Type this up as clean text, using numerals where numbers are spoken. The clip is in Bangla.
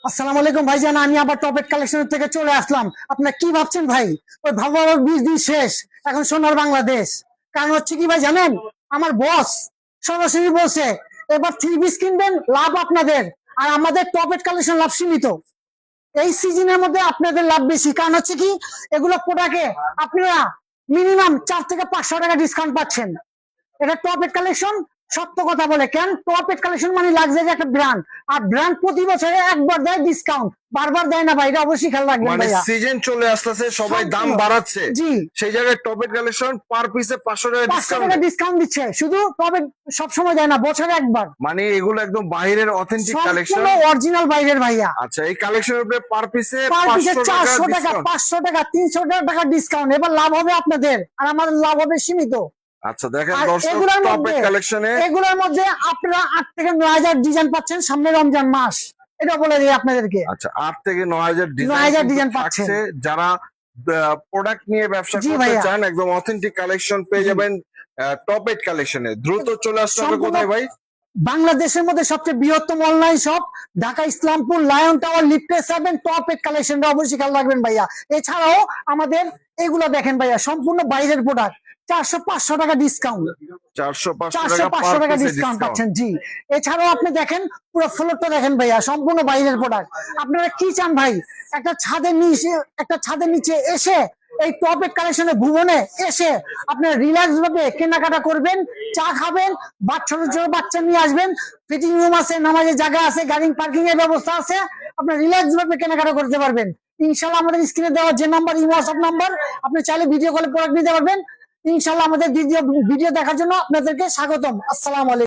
আসসালামু আলাইকুম ভাইজান, আমি আবার টপেট কালেকশন থেকে চলে আসলাম। আপনারা কি ভাবছেন ভাই? ওই ভালো ভালো 20 দিন শেষ, এখন সোনার বাংলাদেশ। কারণ হচ্ছে কি ভাই জানেন, আমার বস সরাসরি বলছে এবার 3 পিস কিনবেন, লাভ আপনাদের। আর আমাদের টপেট কালেকশন লাভ সীমিত। এই সিজনের মধ্যে আপনাদের লাভ বেশি, কারণ হচ্ছে কি এগুলো প্রোডাক্টে আপনারা মিনিমাম 4 থেকে 500 টাকা ডিসকাউন্ট পাচ্ছেন। এটা টপ এড কালেকশন। সত্য কথা বলে কেন, টপ এড কালেকশন মানে লাক্সারি একটা ব্র্যান্ড। আর ব্র্যান্ড প্রতি বছরে একবার দেয় ডিসকাউন্ট, বারবার দেয় না ভাই, এটা অবশ্যই খেয়াল রাখবেন মানে ভাইয়া। সিজন চলে আসতেছে, সবাই দাম বাড়াচ্ছে। জি, সেই জায়গায় টপেট কালেকশন পার পিসে 500 টাকা 500 ডিসকাউন্ট। টাকা ডিসকাউন্ট দিচ্ছে, শুধু টপ এড সবসময় দেয় না, বছরে একবার। মানে এগুলো একদম বাইরের অথেন্টিক কালেকশন, সম্পূর্ণ অরিজিনাল বাইরের ভাইয়া। আচ্ছা এই কালেকশনের উপরে পার পিসে পার পিসে 500 টাকা 400 টাকা, ডিসকাউন্ট। 500 টাকা, 300 টাকা ডিসকাউন্ট। এবার লাভ হবে আপনাদের, আর আমাদের লাভ হবে সীমিত। আচ্ছা দেখেন আর দর্শক, টপেট কালেকশনে এগুলোর মধ্যে আপনারা 8 থেকে 9 হাজার ডিজাইন পাচ্ছেন সামনে রমজান মাস, এটা বলে দিই আপনাদেরকে। আচ্ছা 8 থেকে 9 হাজার 9,000 ডিজাইন ডিজাইন পাচ্ছেন। থাকছে। যারা প্রোডাক্ট নিয়ে ব্যবসা জি করতে ভাইয়া। চান, একদম অথেন্টিক কালেকশন পেয়ে যাবেন টপেট কালেকশনে। দ্রুত চলে আসতে হবে সম্পূর্ণ কোথায় ভাই? বাংলাদেশের মধ্যে সবচেয়ে বৃহত্তম online shop, Dhaka Islampur lion tower লিফটে 7, টপ এড কালেকশনটা অবশ্যই খেয়াল রাখবেন ভাইয়া। এছাড়াও আমাদের এগুলো দেখেন ভাইয়া, সম্পূর্ণ বাইরের প্রোডাক্ট, 400-500 টাকা ডিসকাউন্ট। 400-500 টাকা ডিসকাউন্ট পাচ্ছেন। জি, এছাড়াও আপনি দেখেন পুরো ফ্লোরটা দেখেন ভাইয়া, সম্পূর্ণ বাইরের প্রোডাক্ট। আপনারা কি চান ভাই? একটা ছাদের নিচে এসে এই টপ এড কালেকশনে ভুবনে এসে আপনারা রিল্যাক্স ভাবে কেনাকাটা করবেন, চা খাবেন, ছোট ছোট বাচ্চা নিয়ে আসবেন, ফিটিং রুম আছে, নামাজের জায়গা আছে, গাড়ি পার্কিং এর ব্যবস্থা আছে, আপনারা রিল্যাক্স ভাবে কেনাকাটা করতে পারবেন। ইনশাল্লাহ আমাদের স্ক্রিনে দেওয়া যে নাম্বার, হোয়াটসঅ্যাপ নাম্বার, আপনি চাইলে ভিডিও কলে প্রোডাক্ট নিতে পারবেন। ইনশাল্লাহ আমাদের ভিডিও দেখার জন্য আপনাদেরকে স্বাগতম। আসসালামু আলাইকুম।